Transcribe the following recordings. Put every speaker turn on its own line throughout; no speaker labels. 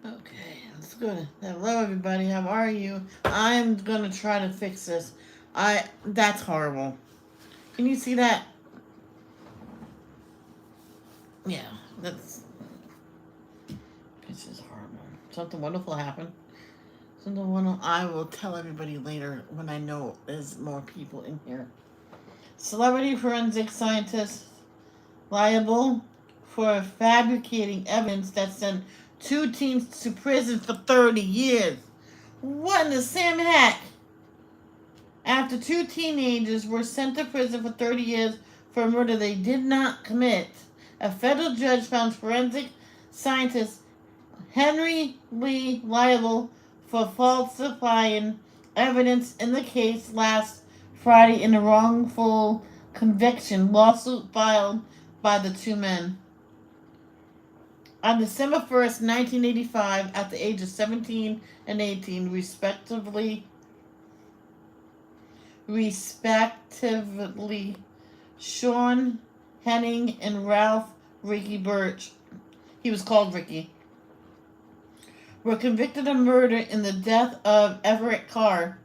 Okay, that's good. Hello, everybody. How are you? I'm gonna try to fix this. That's horrible. Can you see that? Yeah, that's. This is horrible. Something wonderful happened. Something wonderful. I will tell everybody later when I know there's more people in here. Celebrity forensic scientist liable for fabricating evidence that sent two teens to prison for 30 years. What in the Sam Hack? After two teenagers were sent to prison for 30 years for a murder they did not commit, a federal judge found forensic scientist Henry Lee liable for falsifying evidence in the case last Friday in a wrongful conviction lawsuit filed by the two men. On December 1st, 1985, at the age of 17 and 18, respectively, Sean Henning and Ralph Ricky Birch, he was called Ricky, were convicted of murder in the death of Everett Carr.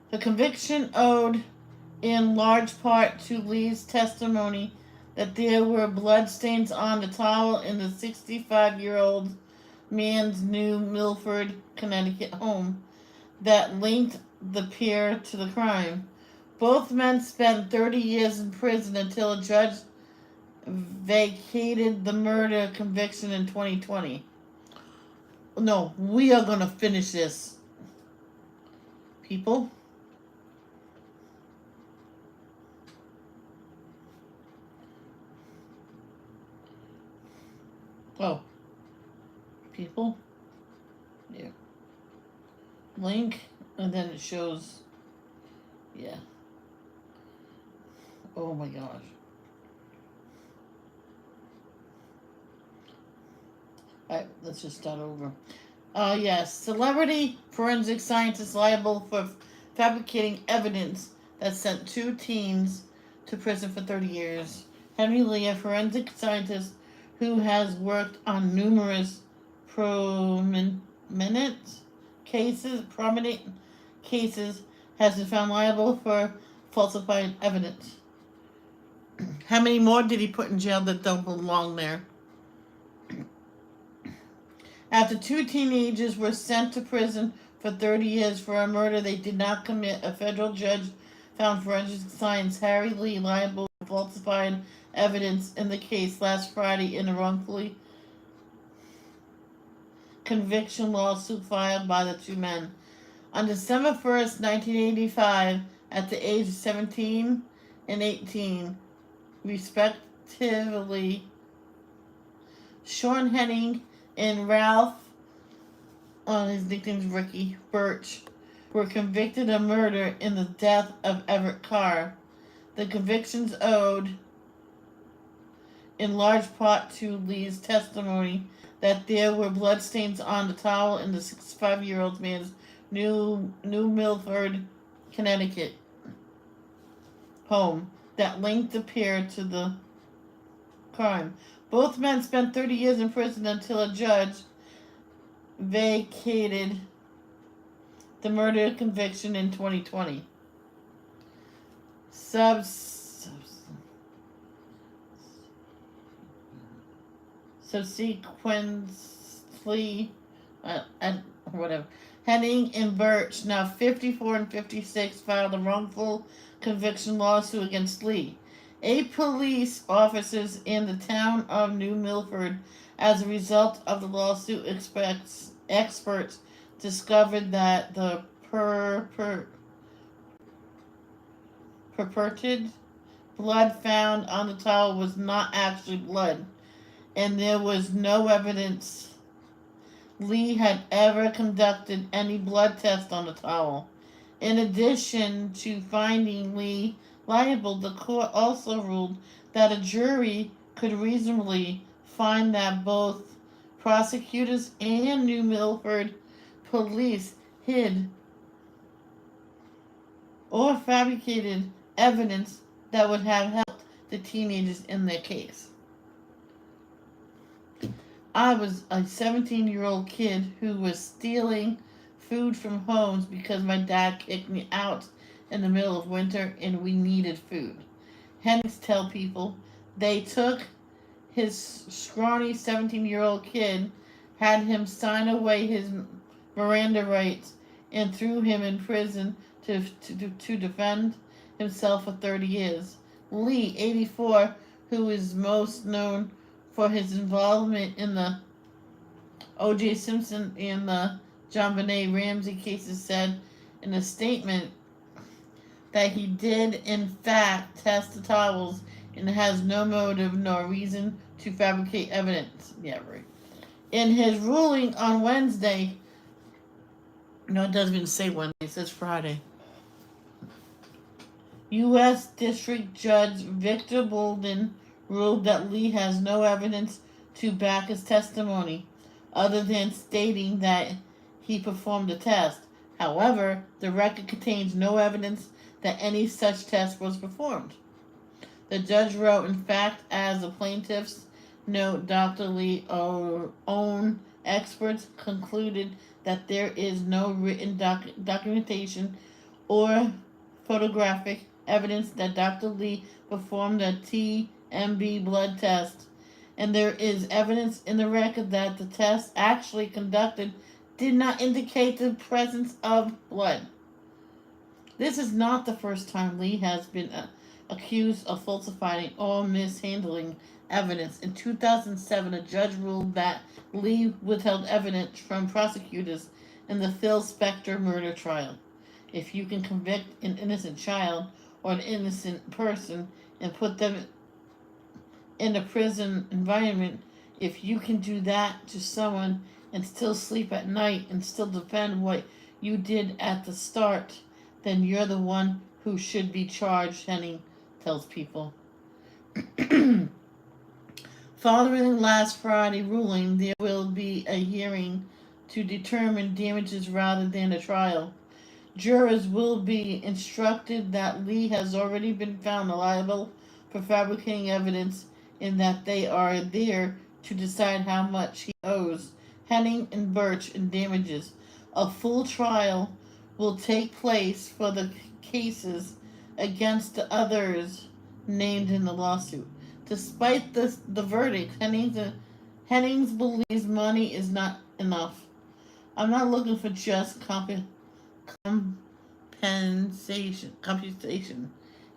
The conviction owed in large part to Lee's testimony that there were bloodstains on the towel in the 65-year-old man's New Milford, Connecticut home that linked the pair to the crime. Both men spent 30 years in prison until a judge vacated the murder conviction in 2020. No, we are going to finish this, people. Oh, people. Yeah. Link, and then it shows. Yeah. Oh my gosh. Alright, let's just start over. Yes. Celebrity forensic scientist liable for fabricating evidence that sent two teens to prison for 30 years. Henry Lee, a forensic scientist who has worked on numerous prominent cases, has been found liable for falsifying evidence. How many more did he put in jail that don't belong there? After two teenagers were sent to prison for 30 years for a murder they did not commit, a federal judge found forensic scientist Harry Lee liable for falsifying evidence in the case last Friday in a wrongfully conviction lawsuit filed by the two men. On December 1st, 1985, at the age of 17 and 18, respectively, Sean Henning and Ralph, his nickname is Ricky Birch, were convicted of murder in the death of Everett Carr. The convictions owed in large part to Lee's testimony that there were bloodstains on the towel in the 65-year-old man's New Milford, Connecticut home that linked the pair to the crime. Both men spent 30 years in prison until a judge vacated the murder conviction in 2020. Subsequently, whatever. Henning and Birch, now 54 and 56, filed a wrongful conviction lawsuit against Lee. 8 police officers in the town of New Milford, as a result of the lawsuit, experts discovered that the purported blood found on the towel was not actually blood, and there was no evidence Lee had ever conducted any blood test on the towel. In addition to finding Lee liable, the court also ruled that a jury could reasonably find that both prosecutors and New Milford police hid or fabricated evidence that would have helped the teenagers in their case. I was a 17-year-old kid who was stealing food from homes because my dad kicked me out in the middle of winter and we needed food. Hennings tell people they took his scrawny 17-year-old kid, had him sign away his Miranda rights, and threw him in prison to defend himself for 30 years. Lee, 84, who is most known for his involvement in the O.J. Simpson and the JonBenet Ramsey cases, said in a statement that he did in fact test the towels and has no motive nor reason to fabricate evidence. Yeah, right. In his ruling on Wednesday, no, it doesn't even say Wednesday, it says Friday. U.S. District Judge Victor Bolden ruled that Lee has no evidence to back his testimony, other than stating that he performed the test. However, the record contains no evidence that any such test was performed. The judge wrote, in fact, as the plaintiffs note, Dr. Lee's own experts concluded that there is no written documentation or photographic evidence that Dr. Lee performed a TMB blood test, and there is evidence in the record that the test actually conducted did not indicate the presence of blood. This is not the first time Lee has been accused of falsifying or mishandling evidence. In 2007, a judge ruled that Lee withheld evidence from prosecutors in the Phil Spector murder trial. If you can convict an innocent child or an innocent person and put them in a prison environment, if you can do that to someone and still sleep at night and still defend what you did at the start, then you're the one who should be charged, Henning tells people. Following last Friday ruling, there will be a hearing to determine damages rather than a trial. Jurors will be instructed that Lee has already been found liable for fabricating evidence and that they are there to decide how much he owes Henning and Birch in damages. A full trial will take place for the cases against the others named in the lawsuit. Despite the verdict, Hennings believes money is not enough. I'm not looking for just computation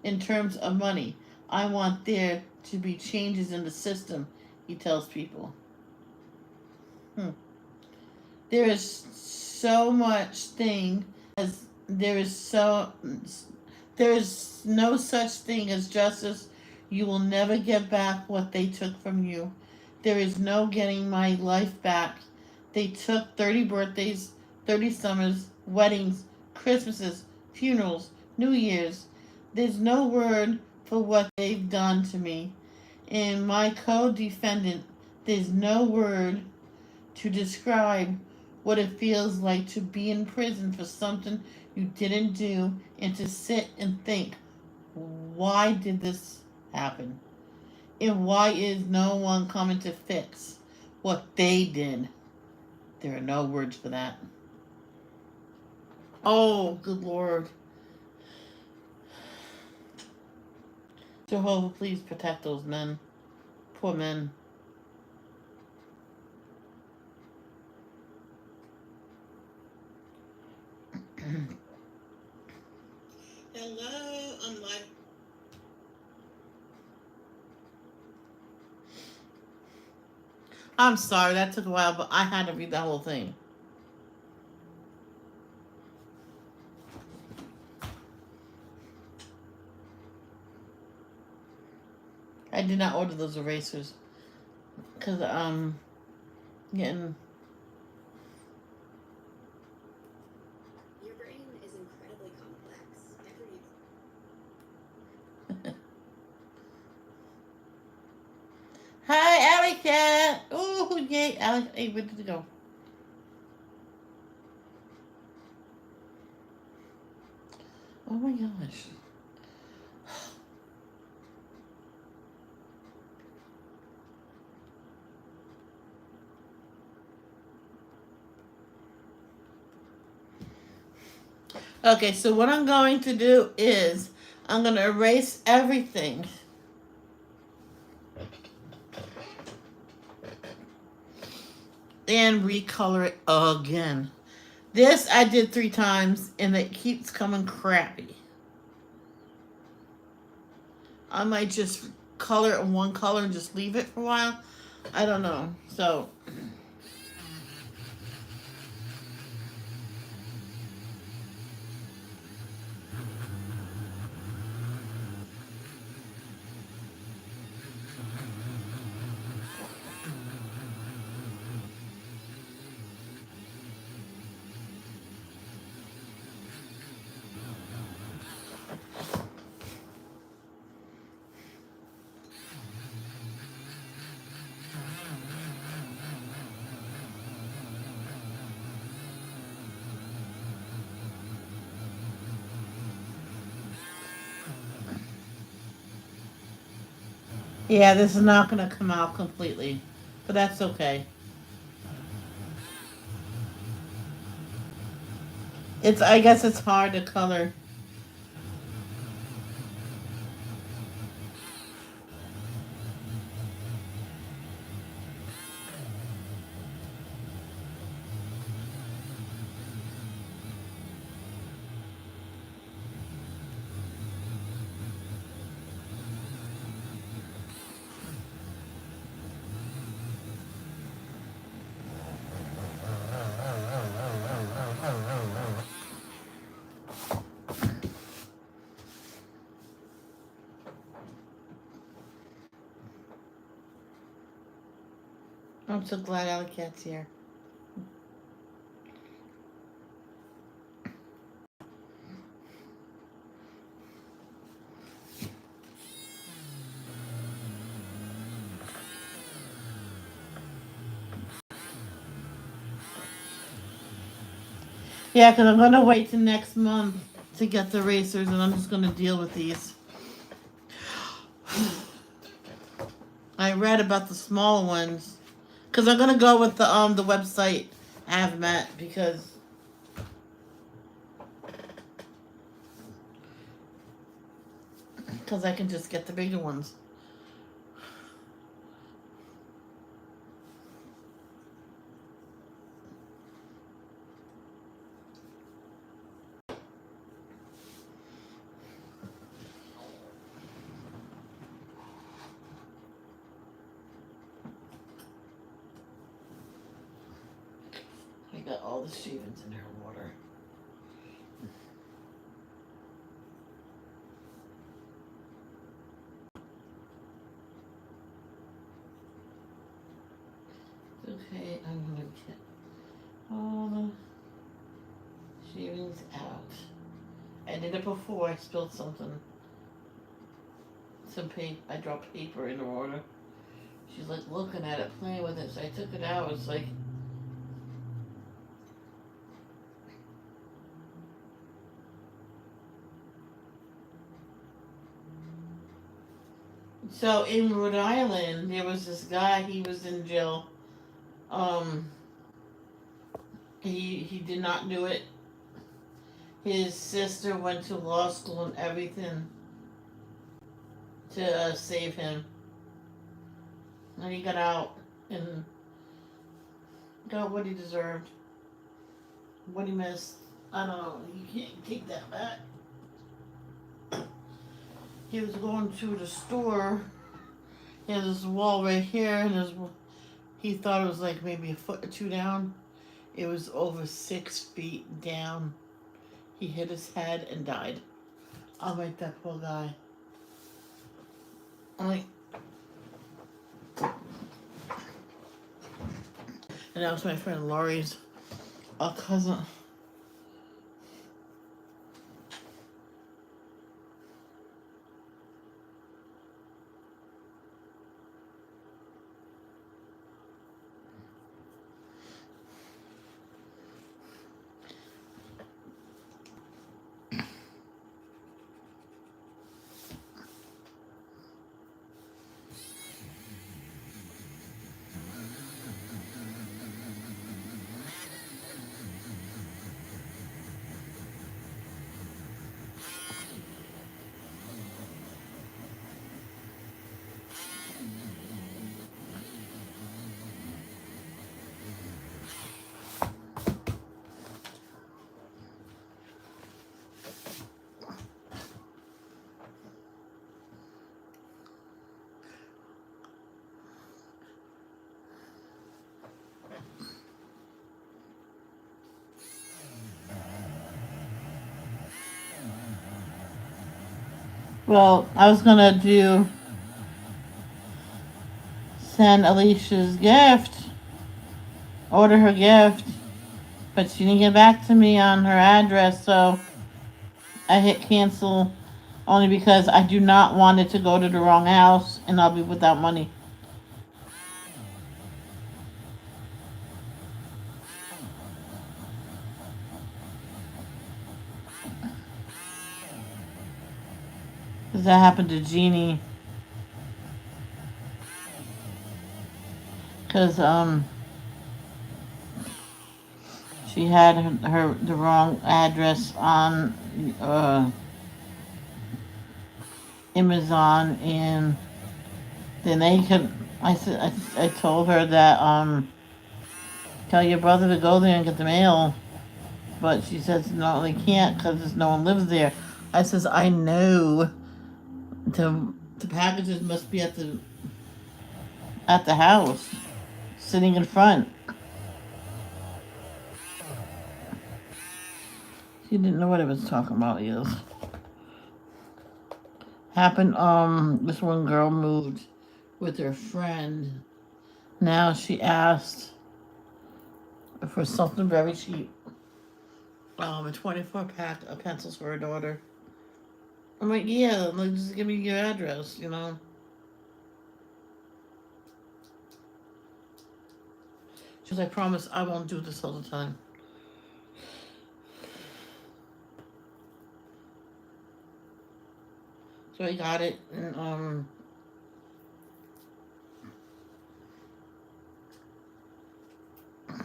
in terms of money. I want there to be changes in the system, he tells people. There is no such thing as justice. You will never get back what they took from you. There is no getting my life back. They took 30 birthdays, 30 summers, weddings, Christmases, funerals, New Year's. There's no word for what they've done to me. And my co-defendant, there's no word to describe what it feels like to be in prison for something you didn't do and to sit and think, why did this happen? And why is no one coming to fix what they did? There are no words for that. Oh, good Lord. Jehovah, please protect those men. Poor men. Hello, I'm live. I'm sorry, that took a while, but I had to read the whole thing. I did not order those erasers because getting.
Your brain is incredibly complex.
Hi, Alley Cat. Oh, yay, Alley. Hey, where did it go? Oh my gosh. Okay, so what I'm going to do is I'm going to erase everything. And recolor it again. This I did 3 times and it keeps coming crappy. I might just color it in one color and just leave it for a while. I don't know. So yeah, this is not going to come out completely, but that's okay. I guess it's hard to color. I'm so glad Alley Cat's here. Yeah, because I'm going to wait till next month to get the erasers and I'm just going to deal with these. I read about the small ones because I'm gonna go with the website Avmet because I can just get the bigger ones. I got all the shavings in her water. Okay, I'm gonna get all the shavings out. I did it before. I spilled something. Some paper. I dropped paper in her water. She's like looking at it, playing with it. So I took it out. It's like so in Rhode Island there was this guy. He was in jail. Um, he did not do it. His sister went to law school and everything to save him, and he got out and got what he deserved, what he missed. I don't know. You can't take that back. He was going to the store. He has this wall right here, and he thought it was like maybe a foot or two down. It was over 6 feet down. He hit his head and died. I'm like, that poor guy. I'm like, And that was my friend Laurie's cousin. Well, I was gonna send Alicia's gift, order her gift, but she didn't get back to me on her address, so I hit cancel only because I do not want it to go to the wrong house and I'll be without money. Because that happened to Jeannie. Because she had the wrong address on Amazon, and then they could. I told her that tell your brother to go there and get the mail, but she says no, they can't because no one lives there. I says I know. The packages must be at the house, sitting in front. She didn't know what I was talking about. Yes. Happened. This one girl moved with her friend. Now she asked for something very cheap. A 24 pack of pencils for her daughter. I'm like, yeah, like just give me your address, you know. She was like, I promise I won't do this all the time. So I got it, and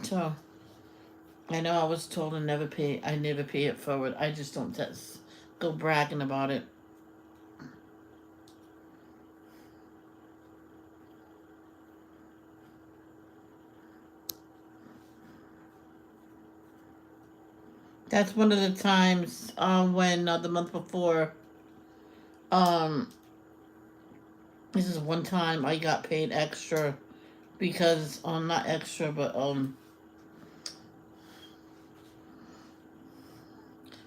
so I know I was told I never pay it forward. I just don't go bragging about it. That's one of the times when the month before, um, this is one time I got paid extra because not extra, but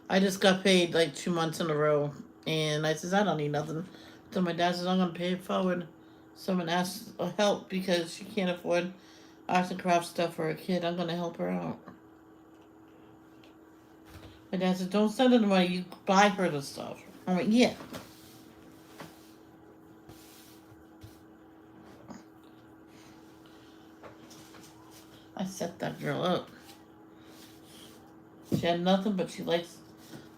I just got paid like 2 months in a row, and I says I don't need nothing. So my dad says I'm gonna pay it forward. Someone asked help because she can't afford arts and crafts stuff for her kid. I'm gonna help her out. My dad said, don't send her the money, you buy her the stuff. I'm like, yeah. I set that girl up. She had nothing, but she likes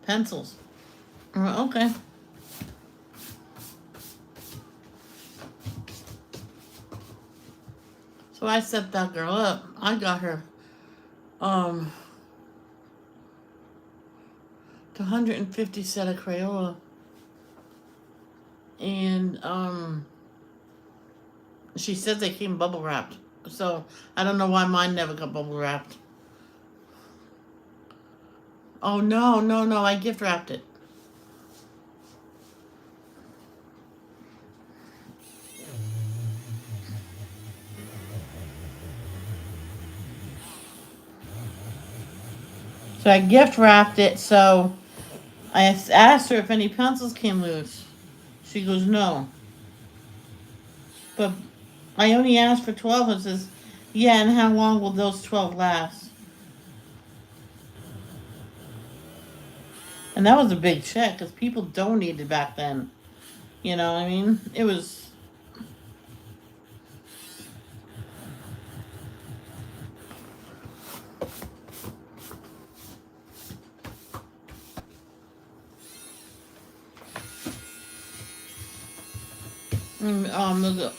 pencils. I'm like, okay. So I set that girl up. I got her the 150 set of Crayola. And she said they came bubble wrapped. So I don't know why mine never got bubble wrapped. Oh no, I gift wrapped it. So I gift wrapped it, so I asked her if any pencils came loose. She goes, no. But I only asked for 12. It says, Yeah, and how long will those 12 last? And that was a big check because people donated back then. You know what I mean? It was.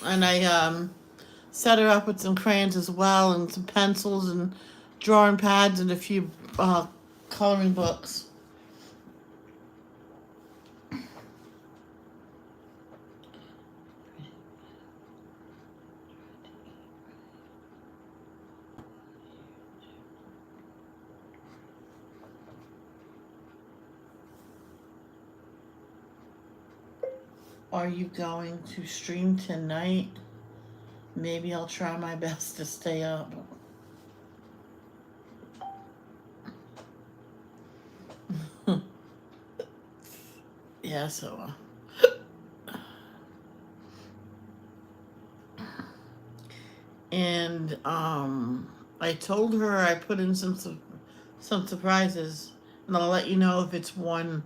And I set her up with some crayons as well, and some pencils and drawing pads and a few coloring books. Are you going to stream tonight? Maybe I'll try my best to stay up. Yeah, so. And I told her I put in some surprises, and I'll let you know if it's one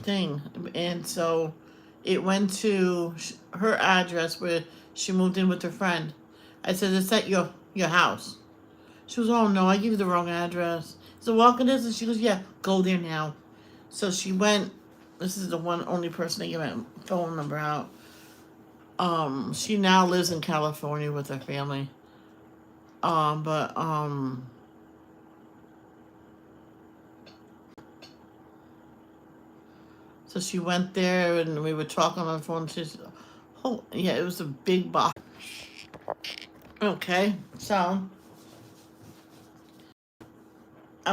thing. And so it went to her address where she moved in with her friend. I said, "Is that your house?" She goes, "Oh no, I gave you the wrong address." So walking distance. She goes, "Yeah, go there now." So she went. This is the only person I give my phone number out. She now lives in California with her family. But so she went there and we were talking on the phone. She's, oh yeah, it was a big box. Okay, so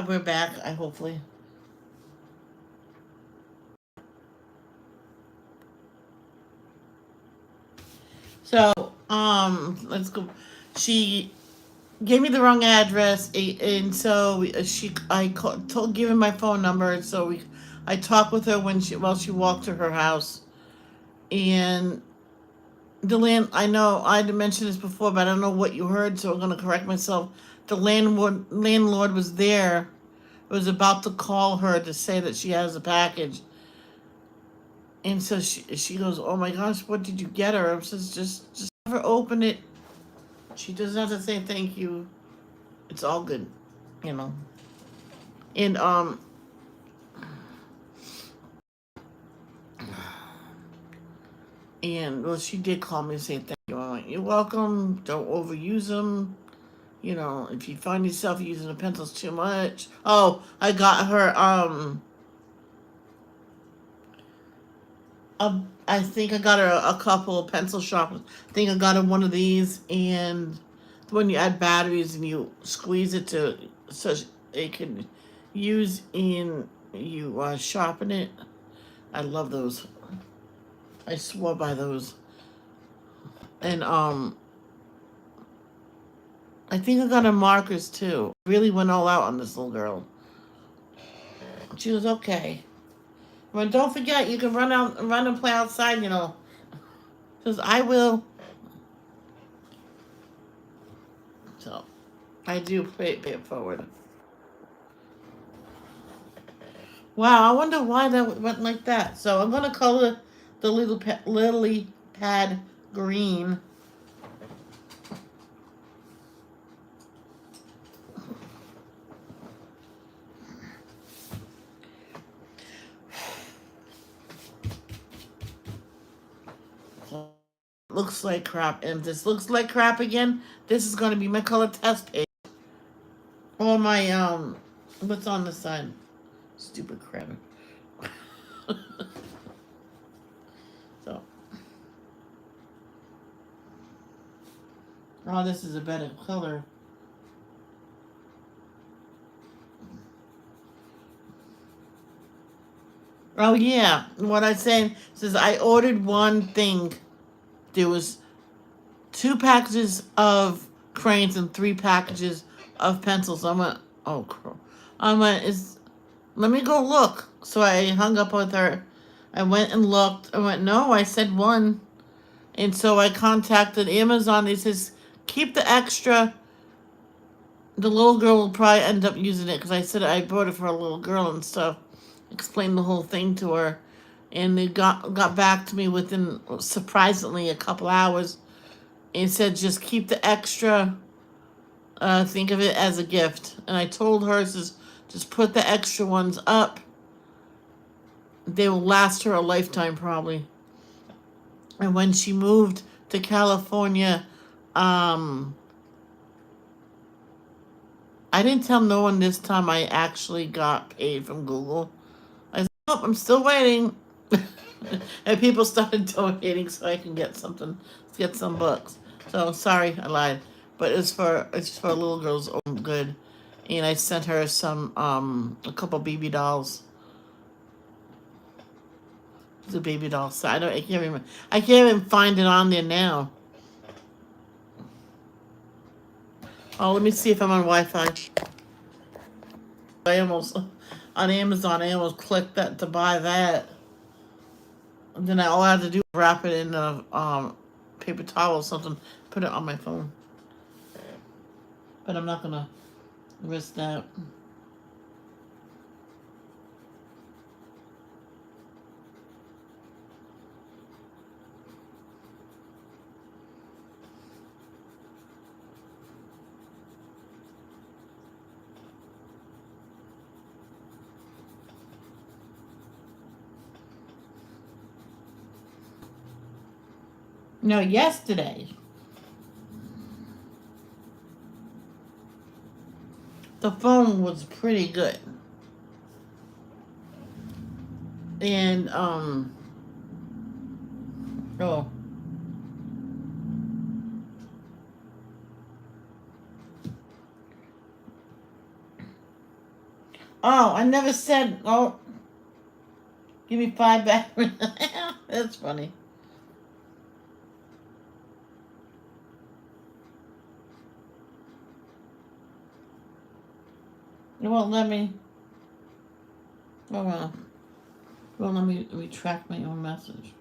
we're back. I hopefully. So let's go. She gave me the wrong address, and so told give him my phone number. So I talked with her while she walked to her house, and I know I had mentioned this before, but I don't know what you heard, so I'm gonna correct myself. The landlord was there, was about to call her to say that she has a package, and so she goes, "Oh my gosh, what did you get her?" I says, "Just have her open it. She doesn't have to say thank you. It's all good, you know." And well, she did call me and say thank you. I'm like, "You're welcome. Don't overuse them. You know, if you find yourself using the pencils too much." Oh, I got her I think I got her a couple of pencil sharpeners. I think I got her one of these, and when you add batteries and you squeeze it so it can use in you sharpen it. I love those. I swore by those. And I think I got her markers too. Really went all out on this little girl. She was okay. Well, don't forget you can run and play outside. You know, because I will. So I do pay it forward. Wow, I wonder why that went like that. So I'm gonna color the lily pad green. So, looks like crap, and if this looks like crap again, this is gonna be my color test page. Or my what's on the side? Stupid crap. So, oh, this is a better color. Oh yeah, what I said says I ordered one thing. There was 2 packages of crayons and 3 packages of pencils. I went, oh crap. I went, let me go look. So I hung up with her. I went and looked. I went, no, I said one. And so I contacted Amazon. They says, keep the extra. The little girl will probably end up using it because I said I bought it for a little girl and stuff. Explained the whole thing to her, and they got back to me within surprisingly a couple hours and said just keep the extra. Think of it as a gift. And I told her just put the extra ones up. They will last her a lifetime probably. And when she moved to California, I didn't tell no one this time I actually got paid from Google. I said, oh, I'm still waiting. And people started donating so I can get something, get some books. So sorry, I lied. But it's for a little girl's own good. And I sent her some a couple baby dolls. The baby doll. So I can't even find it on there now. Oh, let me see if I'm on Wi-Fi. I almost on Amazon. I almost clicked that to buy that. And then all I had to do was wrap it in a paper towel or something. Put it on my phone. But I'm not gonna risk that. No, yesterday. The phone was pretty good. And oh. Oh, I never said give me 5 back. That's funny. It won't let me. Oh well. It won't let me retract my own message.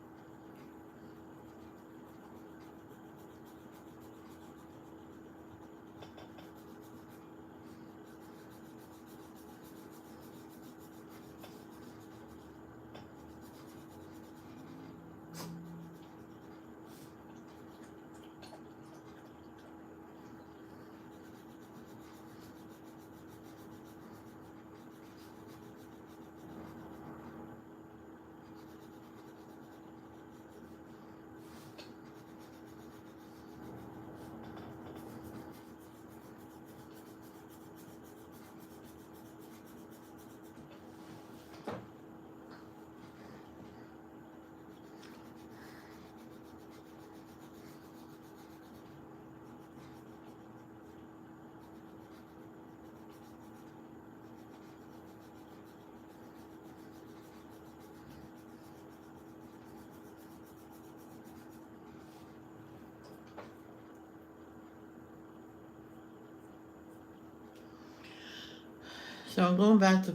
So I'm going back to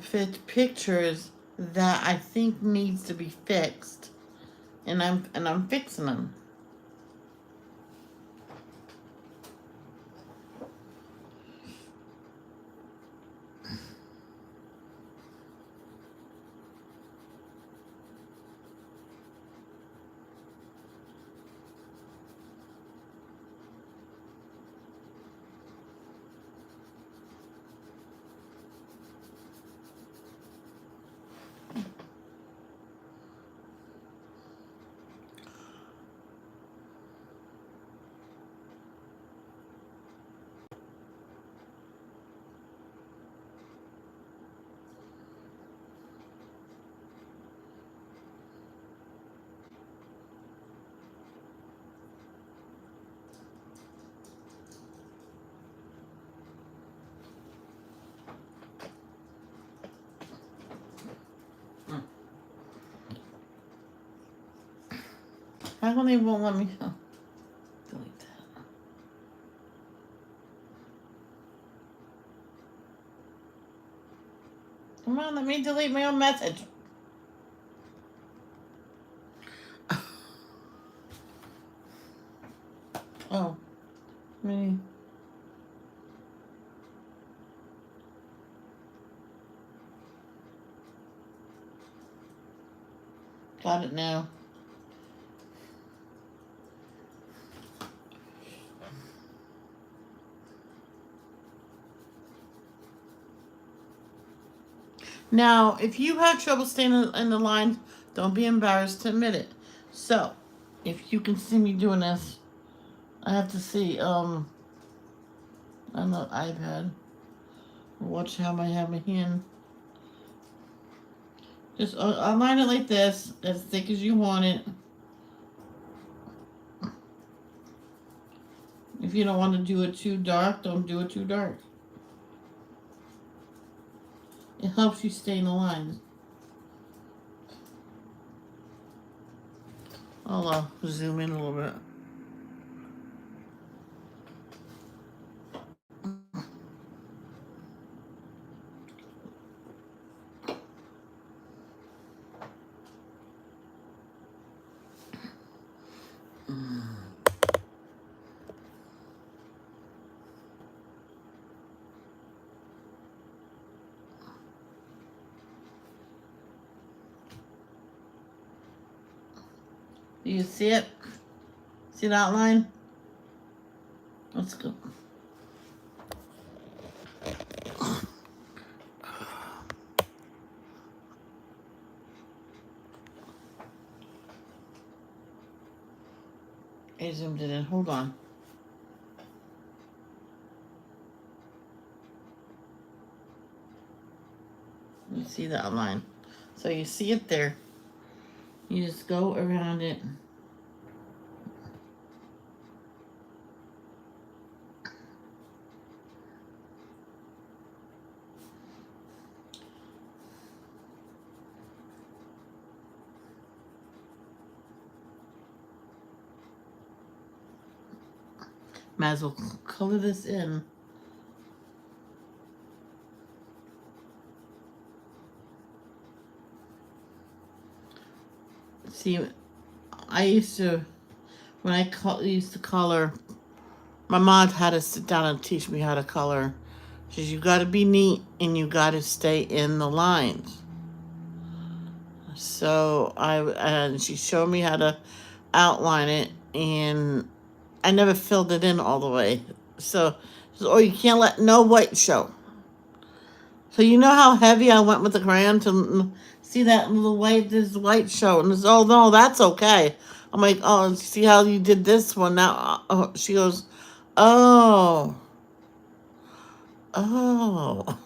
pictures that I think needs to be fixed, and I'm fixing them. How come they won't let me delete that? Come on, let me delete my own message. Oh. Me. Got it now. Now, if you have trouble staying in the line, don't be embarrassed to admit it. So, if you can see me doing this, I have to see on the iPad. Watch how I have my hand. Just align it like this, as thick as you want it. If you don't want to do it too dark, don't do it too dark. It helps you stay in the line. I'll zoom in a little bit. Do you see it? See the outline? Let's go. I zoomed it in. Hold on. You see the outline. So you see it there. You just go around it. Might as well color this in. See, I used to, when I used to color, my mom had to sit down and teach me how to color. She says, you got to be neat and you got to stay in the lines. So and she showed me how to outline it, and I never filled it in all the way. So, or you can't let no white show. So you know how heavy I went with the crayon to see that little white, this white show, and it's, oh no, that's okay. I'm like, oh, see how you did this one now? Oh, she goes, oh, oh.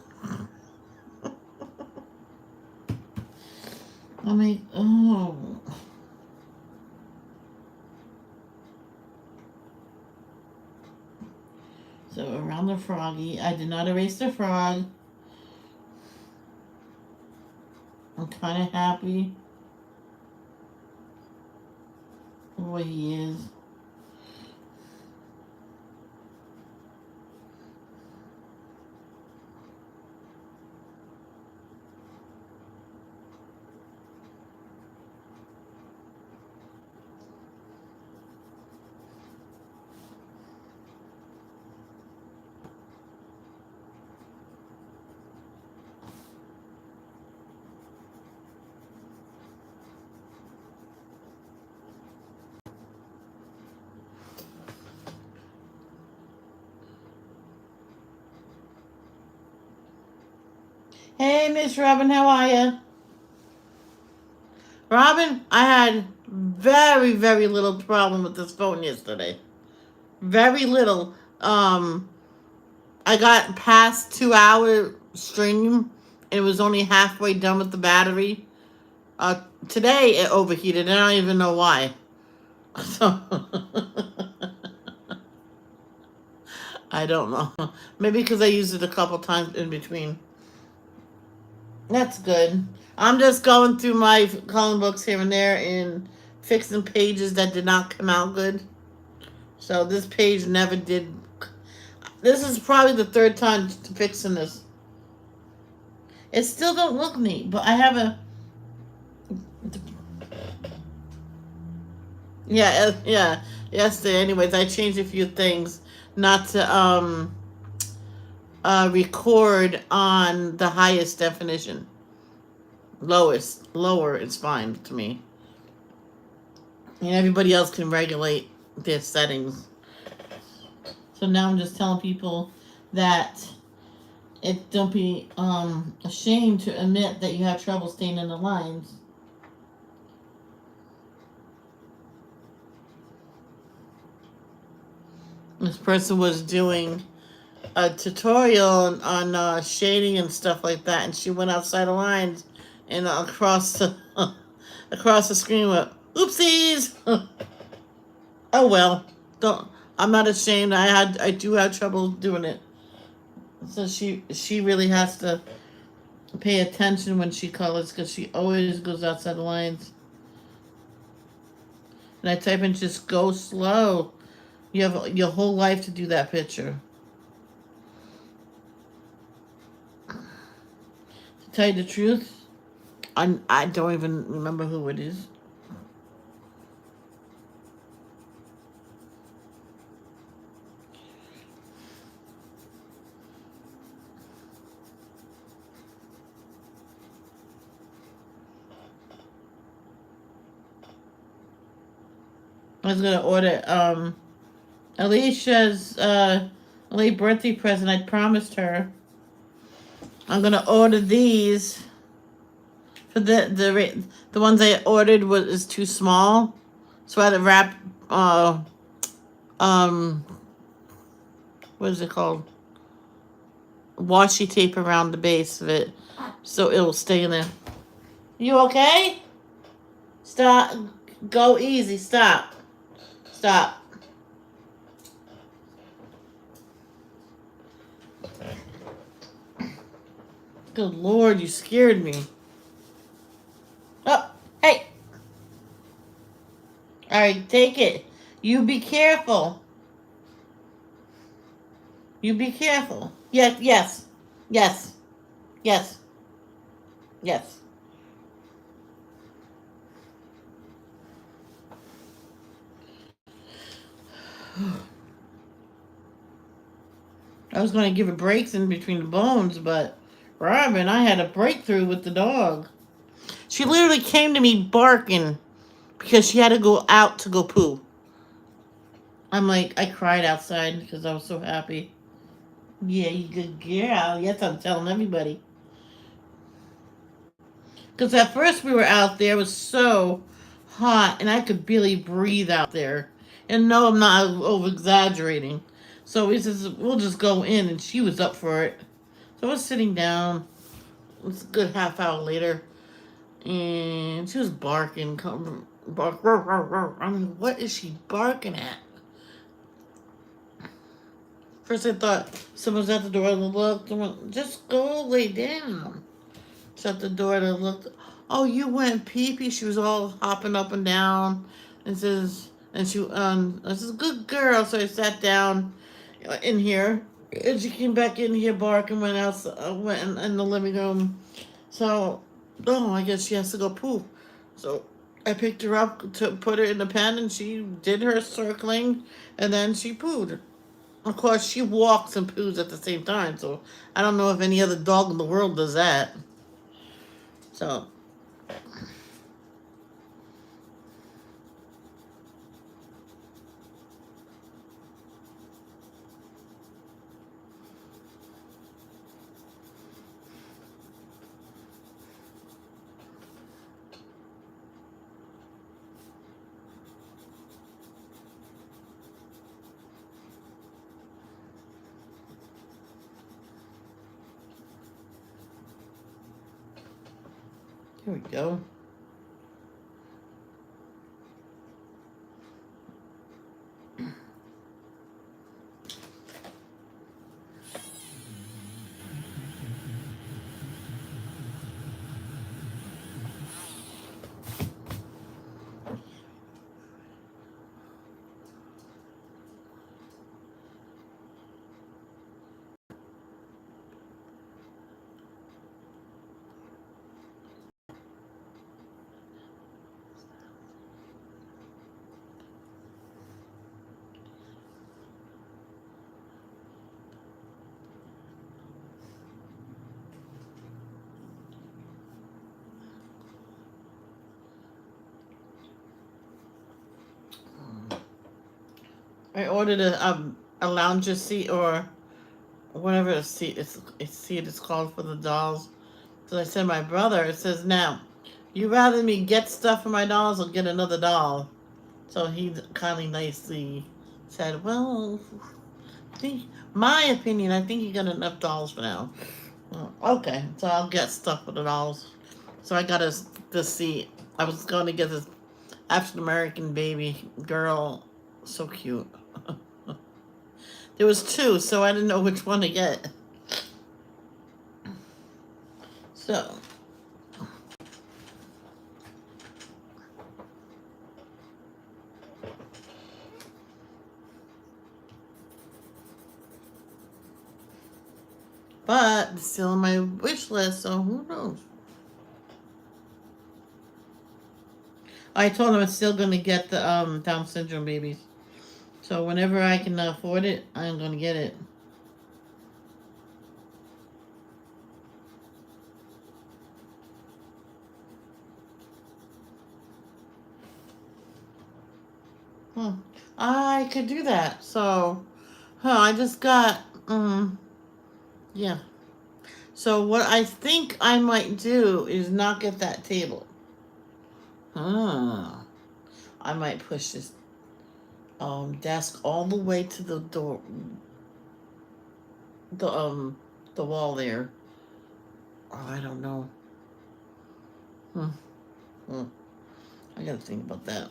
I'm like, oh. So around the froggy, I did not erase the frog. I'm kind of happy the way he is. Hey, Miss Robin, how are you? Robin, I had very, very little problem with this phone yesterday. Very little. I got past 2 hour stream and it was only halfway done with the battery. Today it overheated and I don't even know why. So I don't know. Maybe because I used it a couple times in between. That's good. I'm just going through my coloring books here and there and fixing pages that did not come out good. So this page never did. This is probably the third time fixing this. It still don't look neat, but I have a... Yeah. Yesterday, anyways, I changed a few things. not to record on the highest definition. Lower is fine to me. And everybody else can regulate their settings. So now I'm just telling people that don't be ashamed to admit that you have trouble staying in the lines. This person was doing a tutorial on shading and stuff like that, and she went outside the lines and across the across the screen with oopsies. Oh well, don't. I'm not ashamed. I do have trouble doing it. So she really has to pay attention when she colors because she always goes outside the lines. And I type in just go slow. You have your whole life to do that picture. To tell you the truth, I don't even remember who it is. I was gonna order Alicia's late birthday present. I promised her. I'm gonna order these. For the ones I ordered is too small, so I had to wrap um what is it called? Washi tape around the base of it, so it will stay in there. You okay? Stop. Go easy. Stop. Stop. Good Lord, you scared me. Oh, hey. All right, take it. You be careful. You be careful. Yes, yes, yes, yes, yes. I was going to give it breaks in between the bones, but Robin, I had a breakthrough with the dog. She literally came to me barking because she had to go out to go poo. I'm like, I cried outside because I was so happy. Yeah, you good girl. Yes, I'm telling everybody. Because at first we were out there, it was so hot, and I could barely breathe out there. And no, I'm not over exaggerating. So we says we'll just go in, and she was up for it. So I was sitting down. It was a good half hour later, and she was barking. Bark. I mean, what is she barking at? First I thought someone's at the door and looked. Just go lay down. Shut the door and looked. Oh, you went pee pee. She was all hopping up and down, and says, and she I says, good girl. So I sat down in here, and she came back in here barking. Went out, went in the living room. So, oh, I guess she has to go poo. So I picked her up to put her in the pen, and she did her circling, and then she pooed. Of course, she walks and poos at the same time. So I don't know if any other dog in the world does that. So here we go. I ordered a lounger seat or whatever a seat is called for the dolls. So I said, my brother, it says now, you rather me get stuff for my dolls or get another doll? So he kindly, nicely said, well, I think, my opinion, I think you got enough dolls for now. Okay, so I'll get stuff for the dolls. So I got this seat. I was going to get this African American baby girl. So cute. There was two, so I didn't know which one to get. So, but it's still on my wish list, so who knows? I told him I'm still gonna get the Down syndrome babies. So whenever I can afford it, I'm gonna get it. I could do that. So, I just got yeah. So what I think I might do is not get that table. I might push this desk all the way to the door, the wall there. Oh, I don't know. I gotta think about that.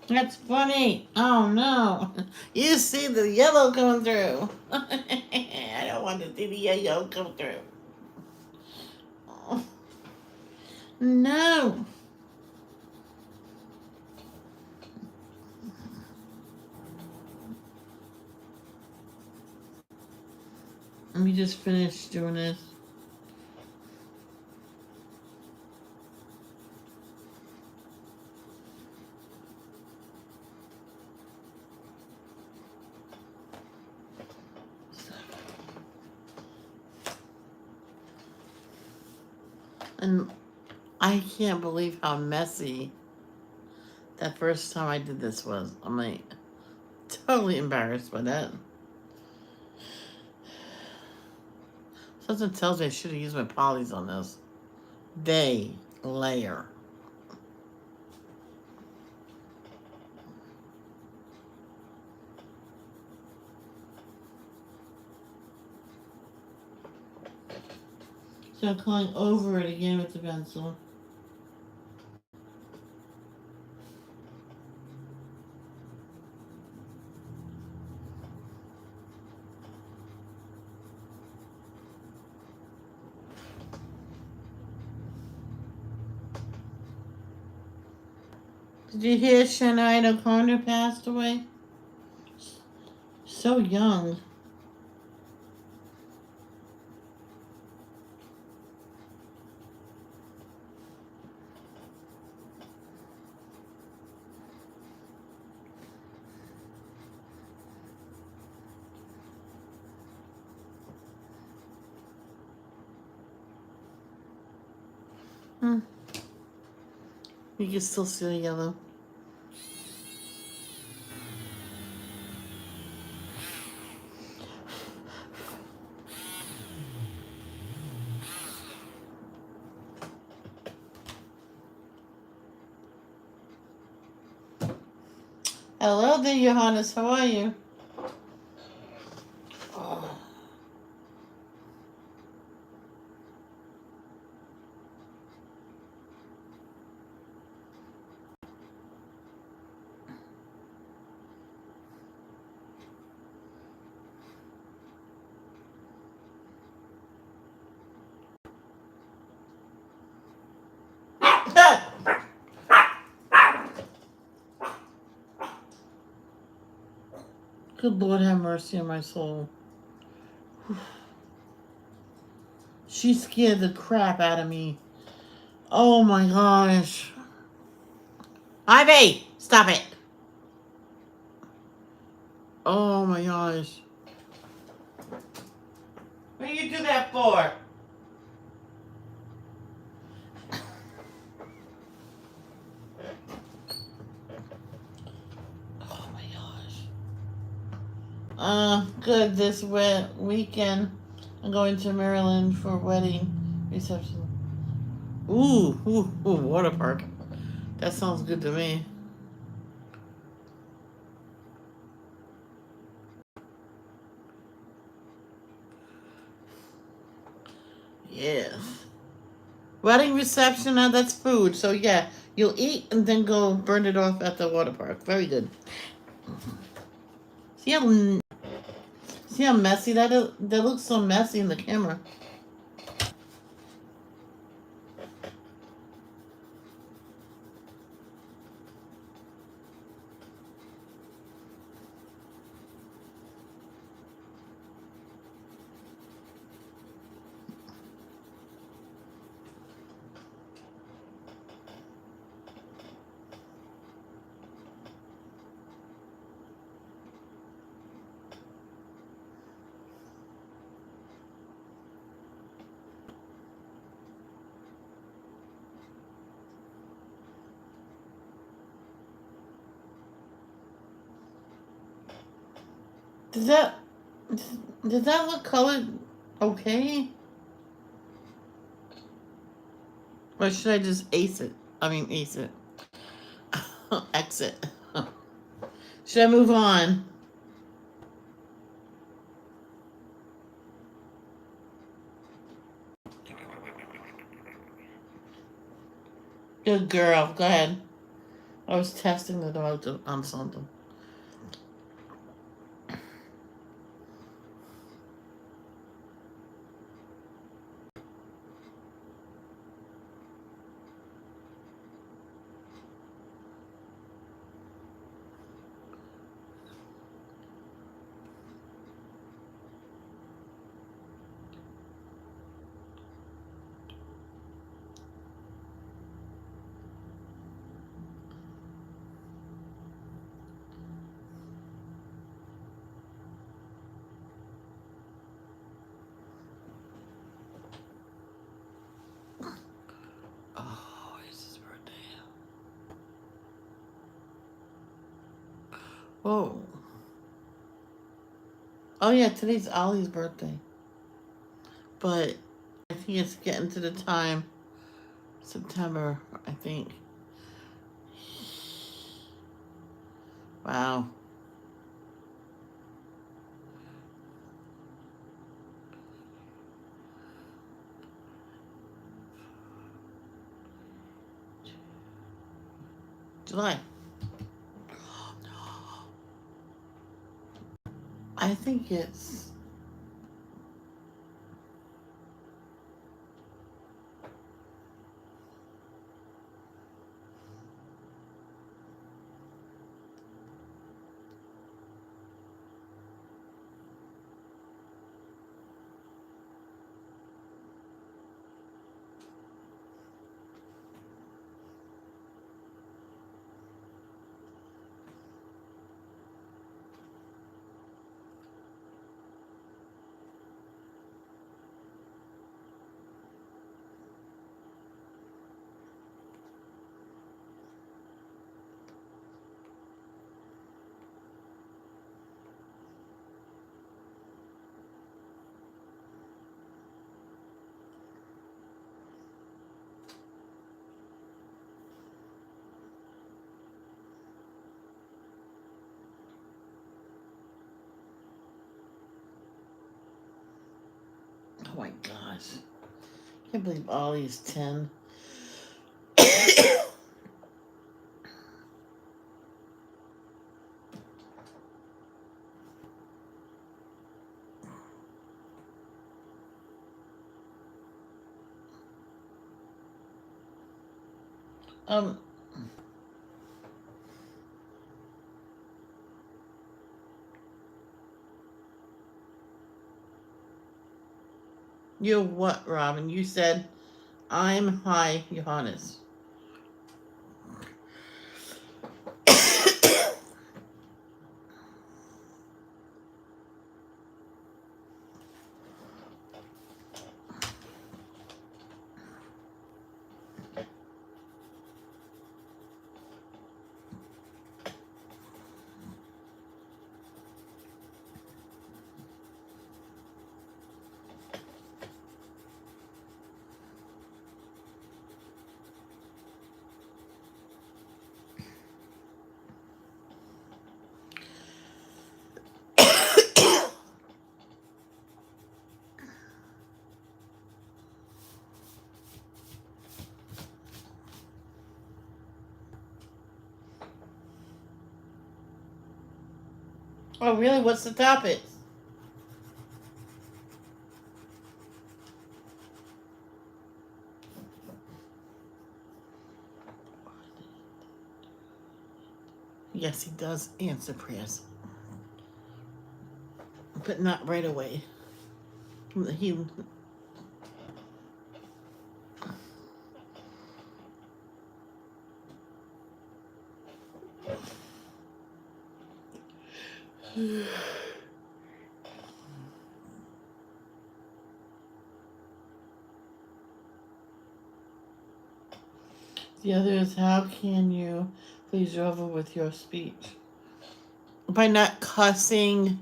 That's funny. Oh no. You see the yellow coming through. I don't want to see the yellow come through. Oh, no. Let me just finish doing this. And I can't believe how messy that first time I did this was. I'm like totally embarrassed by that. Something tells me I should have used my polys on this. They layer. So I'm going over it again with the pencil. Did you hear Shania O'Connor passed away? So young. You can still see the yellow. Hello there, Johannes. How are you? Oh. Good Lord, have mercy on my soul. She scared the crap out of me. Oh my gosh. Ivy, stop it. Oh my gosh. What do you do that for? Oh my gosh. Good. This weekend, I'm going to Maryland for a wedding reception. Ooh, water park. That sounds good to me. Yes. Wedding reception, now that's food. So yeah, you'll eat and then go burn it off at the water park. Very good. See how see how messy that is? That looks so messy in the camera. Does that does that look colored okay? Or should I just ace it? Ace it. Exit. Should I move on? Good girl. Go ahead. I was testing the dog on something. Oh, it's his birthday. Whoa. Oh yeah, today's Ollie's birthday. But I think it's getting to the time. September, I think. Wow. July. Oh, no. I think it's. Oh my gosh. I can't believe Ollie's 10. um. You're what, Robin? You said, I'm high, Johannes. Oh, really? What's the topic? Yes, he does answer prayers, but not right away. He. The other is, how can you please Jehovah with your speech? By not cussing,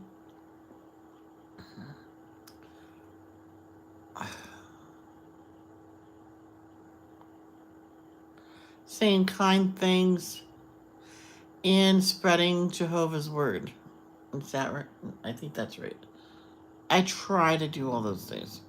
saying kind things, and spreading Jehovah's word. Is that right? I think that's right. I try to do all those things.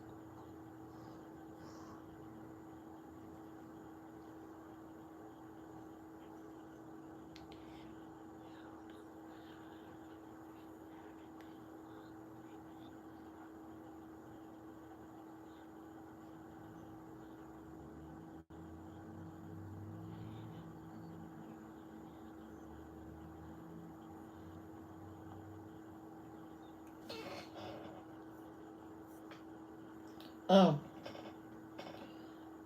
Oh,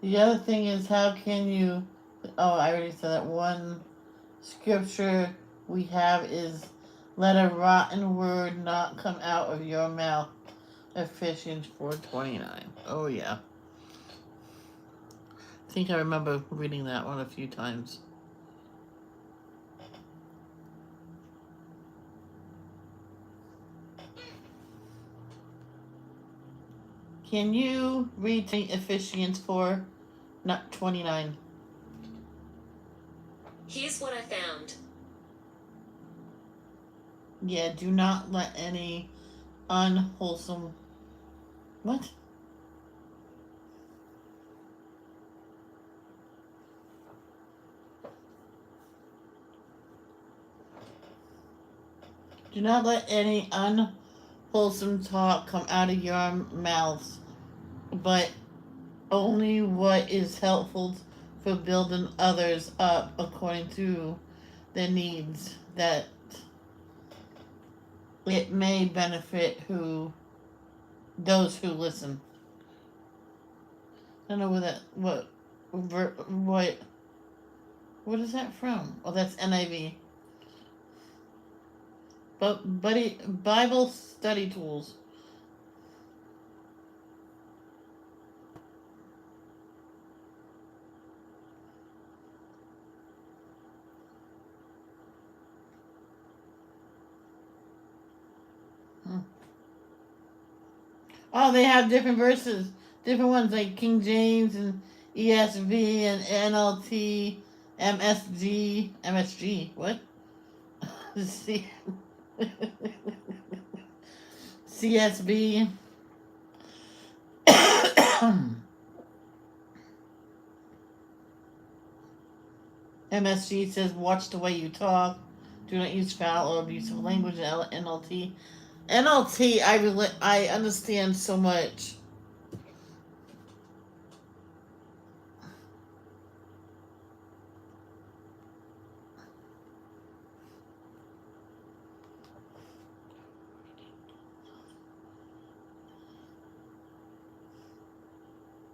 the other thing is, how can you? Oh, I already said that. One scripture we have is, let a rotten word not come out of your mouth. Ephesians 4:29. Oh yeah. I think I remember reading that one a few times. Can you read to me Ephesians 4, not 29?
Here's what I found.
Yeah, do not let any unwholesome. What? Do not let any unwholesome talk come out of your mouths, but only what is helpful for building others up according to their needs, that it may benefit those who listen. I don't know where that what is that from? Oh, that's NIV. But Bible study tools. Hmm. Oh, they have different verses, different ones like King James and ESV and NLT, MSG. What? C- CSB. MSG says, watch the way you talk. Do not use foul or abusive language. NLT. NLT, I understand so much.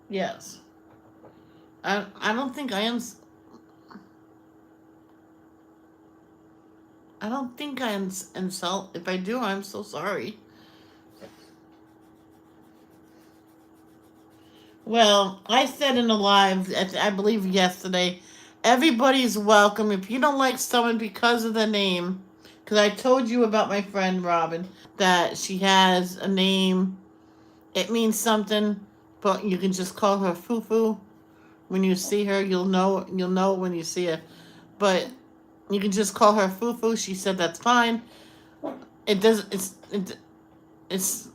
Yes. I don't think I am. I don't think I insult. If I do, I'm so sorry. Well, I said in a live, I believe yesterday, everybody's welcome. If you don't like someone because of the name, because I told you about my friend Robin, that she has a name, it means something, but you can just call her Fufu. When you see her, you'll know when you see her. But you can just call her Fufu. She said that's fine. It does. It's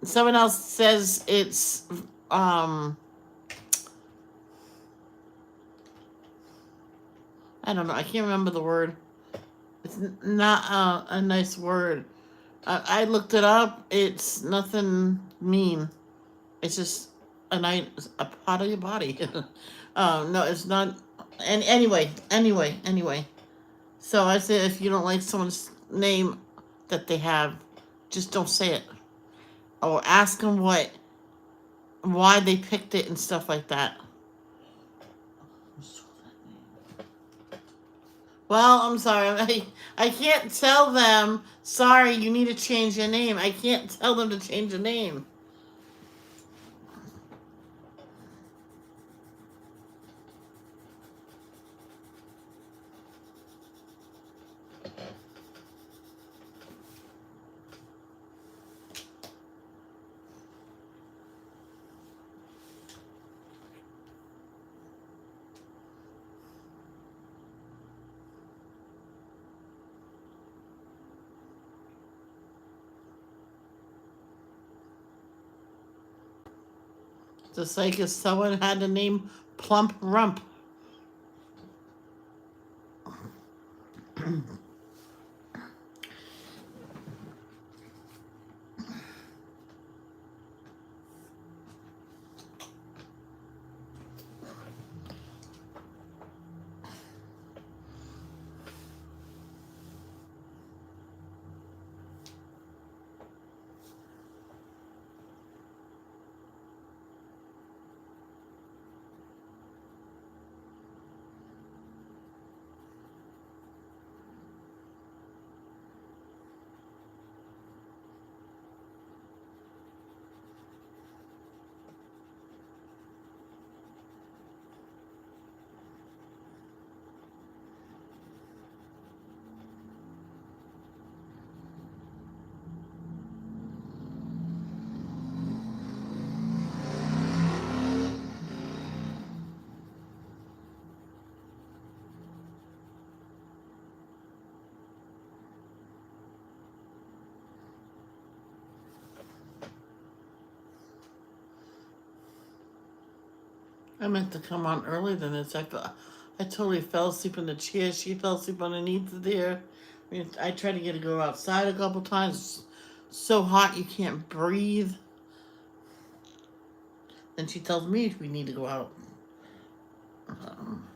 someone else says it's um I don't know. I can't remember the word. It's not a nice word. I looked it up. It's nothing mean. It's just a part of your body. No, it's not. And anyway. So I say if you don't like someone's name that they have, just don't say it, or ask them why they picked it and stuff like that. Well, I'm sorry. I can't tell them, sorry, you need to change your name. I can't tell them to change a name. Just like if someone had the name Plump Rump. I meant to come on earlier than this. I totally fell asleep in the chair. She fell asleep underneath there. I tried to get her to go outside a couple times. It's so hot you can't breathe. Then she tells me if we need to go out. Um,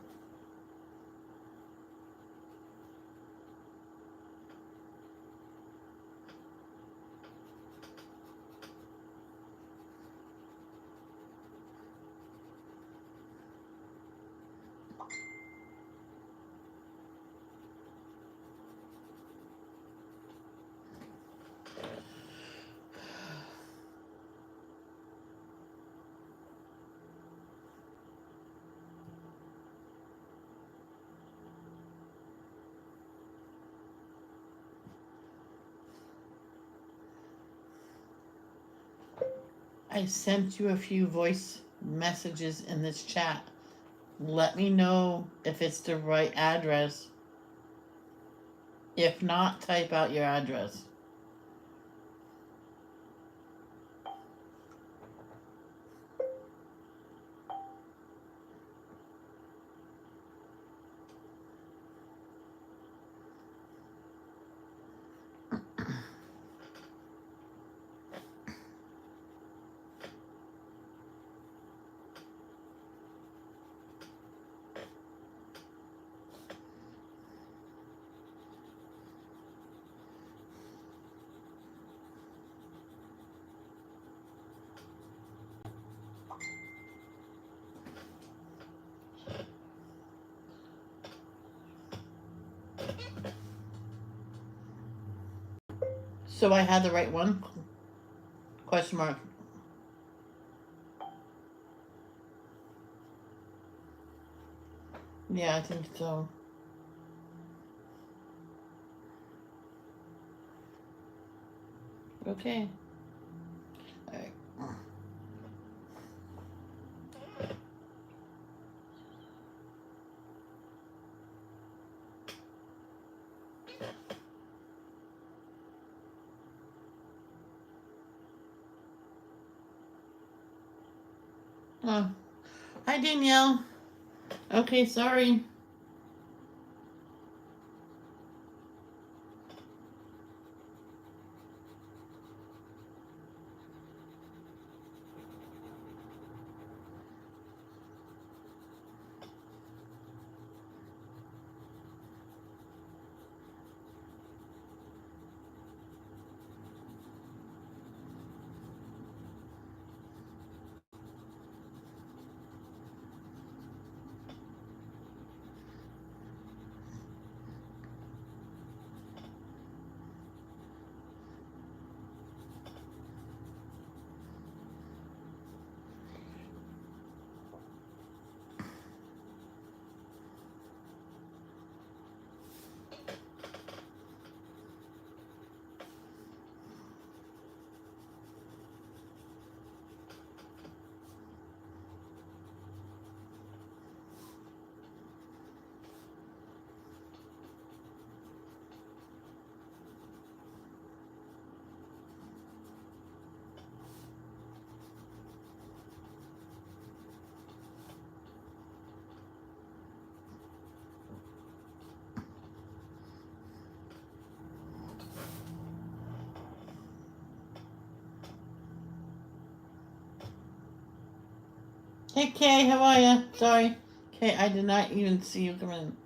I sent you a few voice messages in this chat. Let me know if it's the right address. If not, type out your address. So I had the right one? Question mark. Yeah, I think so. Okay. Alright. Oh. Hi, Danielle. Okay, sorry. Hey, Kay, how are ya? Sorry. Kay, I did not even see you come in.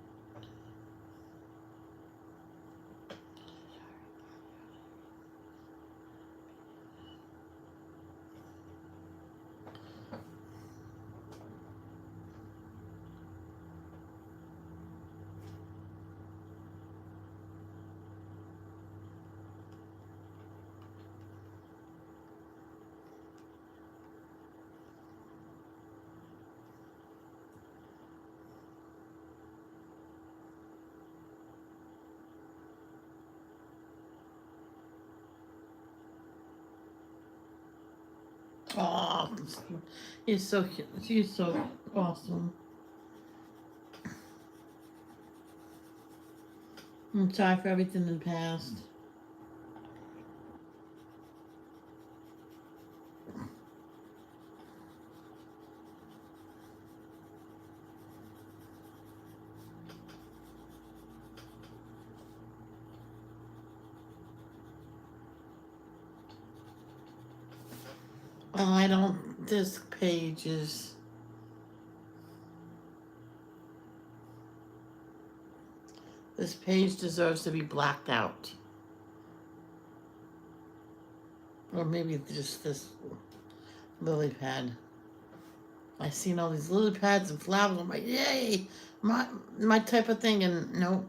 Oh, he's so cute. She's so awesome. I'm sorry for everything in the past. Oh, I don't. This page is. This page deserves to be blacked out. Or maybe just this lily pad. I seen all these lily pads and flowers. I'm like, yay, my type of thing. And nope.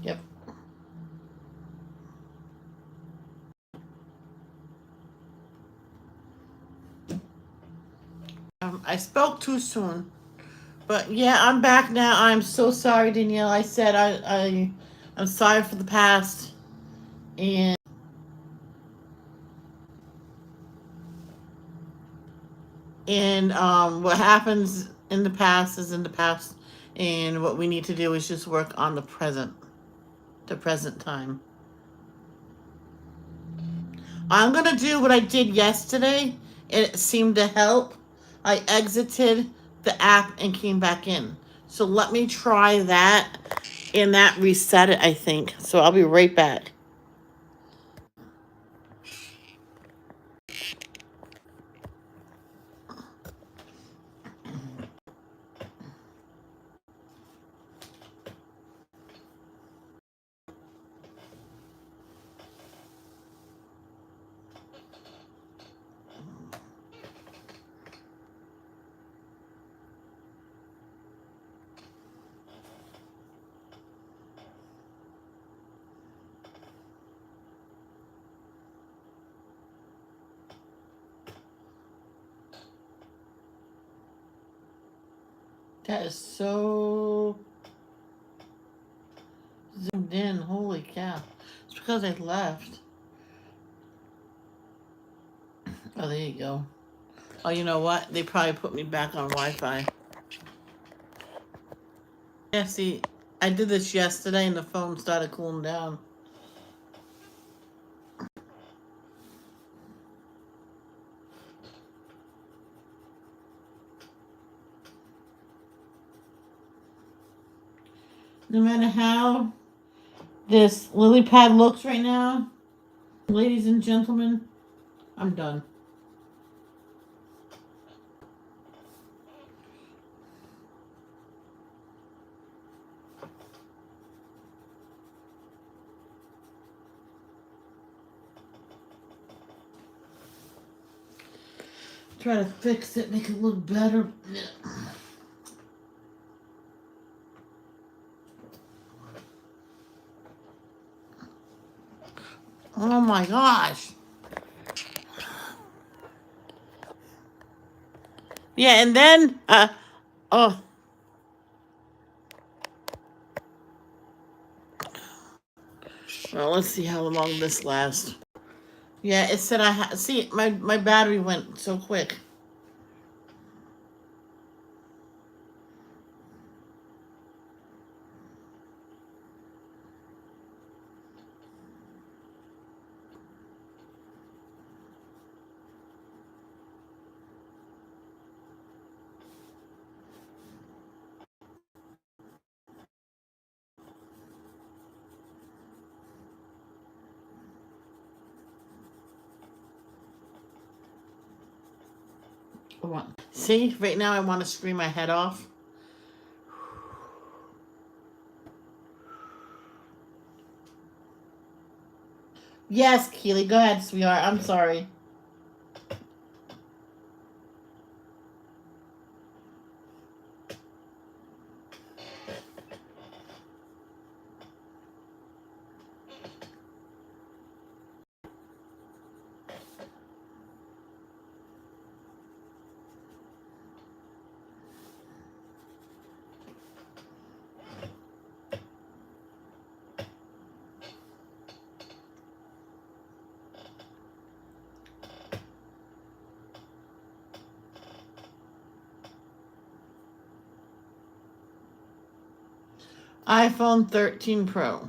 Yep. I spoke too soon. But yeah, I'm back now. I'm so sorry, Danielle. I said I'm sorry for the past. And what happens in the past is in the past, and what we need to do is just work on the present time. I'm gonna do what I did yesterday. It seemed to help. I exited the app and came back in. So let me try that, and that reset it, I think. So I'll be right back. That is so zoomed in. Holy cow. It's because I left. Oh, there you go. Oh, you know what? They probably put me back on Wi-Fi. Yeah, see, I did this yesterday and the phone started cooling down. No matter how this lily pad looks right now, ladies and gentlemen, I'm done. Try to fix it, make it look better. Oh my gosh. Yeah, and then, oh, well, let's see how long this lasts. Yeah, it said see, my battery went so quick. See, right now I want to scream my head off. Yes, Keely, go ahead, sweetheart. I'm sorry. iPhone 13 Pro.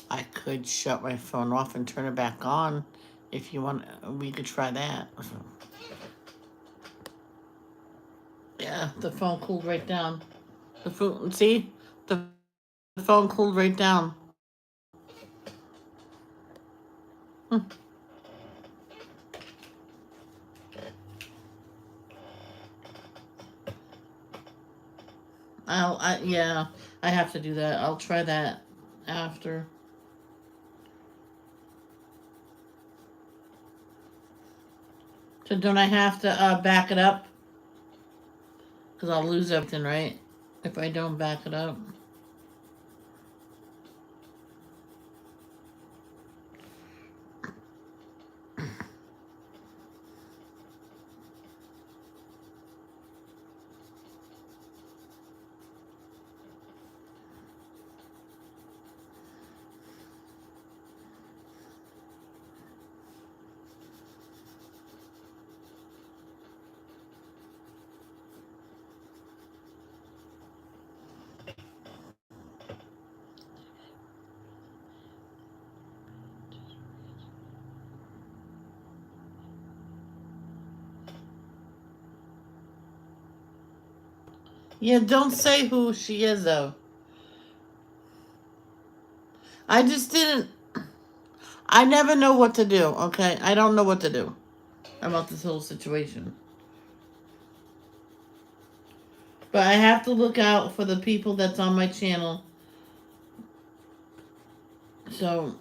I could shut my phone off and turn it back on. If you want, we could try that. Yeah, the phone cooled right down. The phone, see? The phone cooled right down. Hmm. Yeah, I have to do that. I'll try that after. So don't I have to back it up? Because I'll lose everything, right? If I don't back it up. Yeah, don't say who she is, though. I just didn't. I never know what to do, okay? I don't know what to do about this whole situation. But I have to look out for the people that's on my channel. So,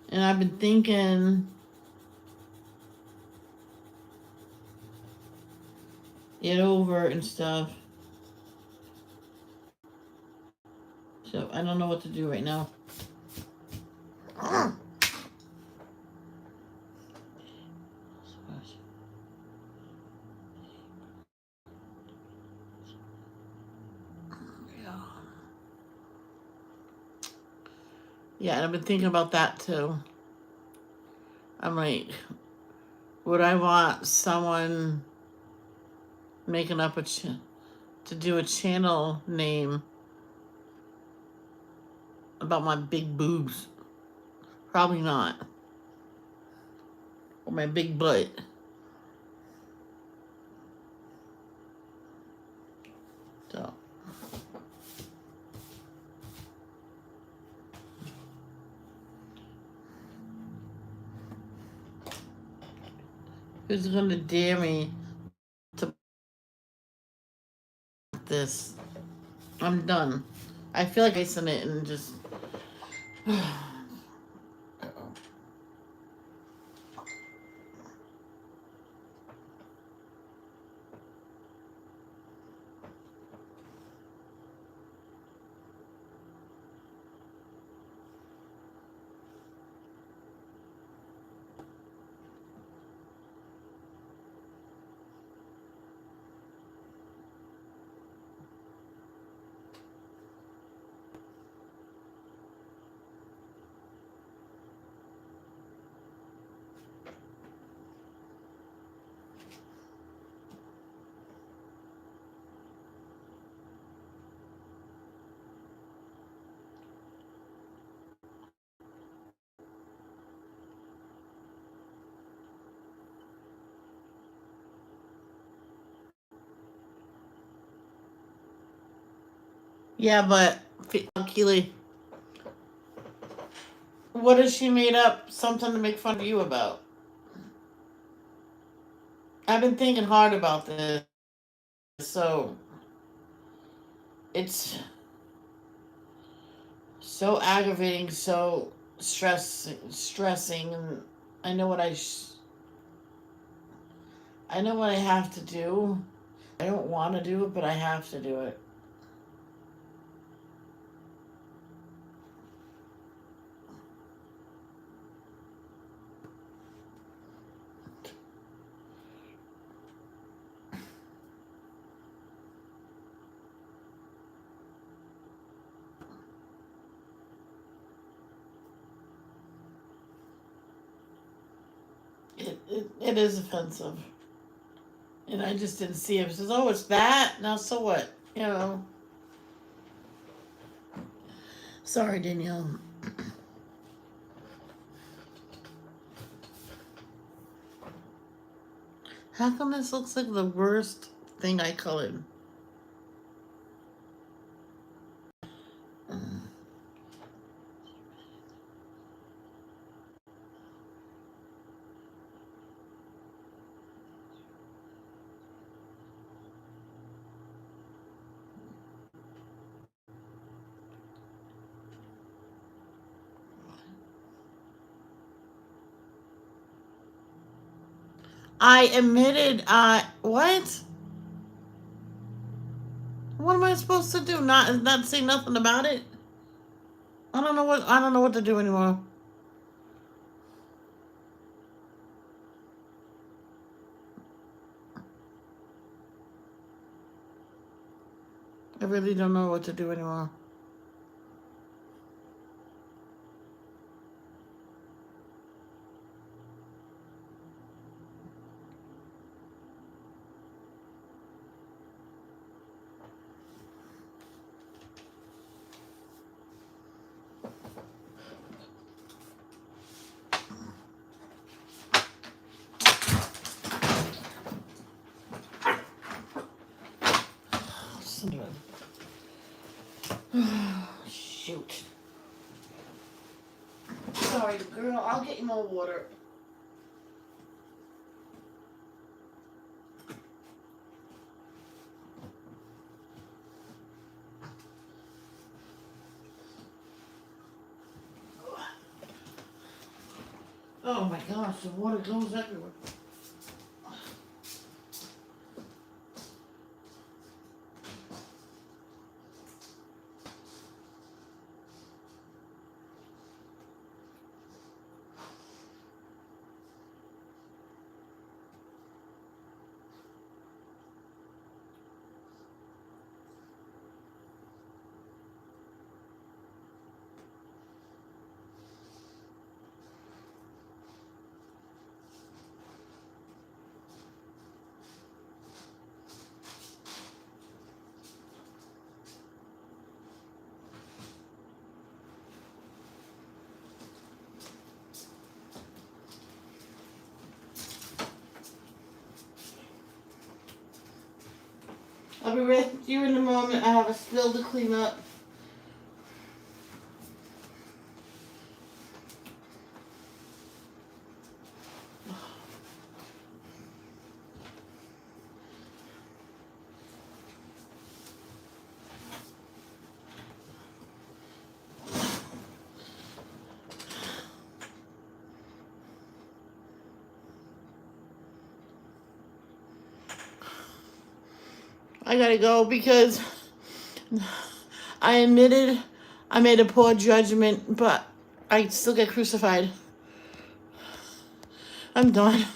and I've been thinking it over and stuff. So I don't know what to do right now. Yeah, and I've been thinking about that too. I'm like, would I want someone making up to do a channel name about my big boobs? Probably not. Or my big butt. So. Who's gonna dare me to this? I'm done. I feel like I sent it and just. Yeah, but Keely, what has she made up something to make fun of you about? I've been thinking hard about this, so it's so aggravating, so stressing, and I know what I know what I have to do. I don't want to do it, but I have to do it. It is offensive, and I just didn't see it. It says, "Oh, it's that now, so what?" You know. Sorry, Danielle. How come this looks like the worst thing I colored? I admitted. What? What am I supposed to do? Not say nothing about it? I don't know what. I don't know what to do anymore. I really don't know what to do anymore. Shoot. Sorry, girl. I'll get you more water. Oh my gosh, the water goes everywhere. I'll be with you in a moment. I have a spill to clean up. I gotta go because I admitted I made a poor judgment, but I still get crucified. I'm done.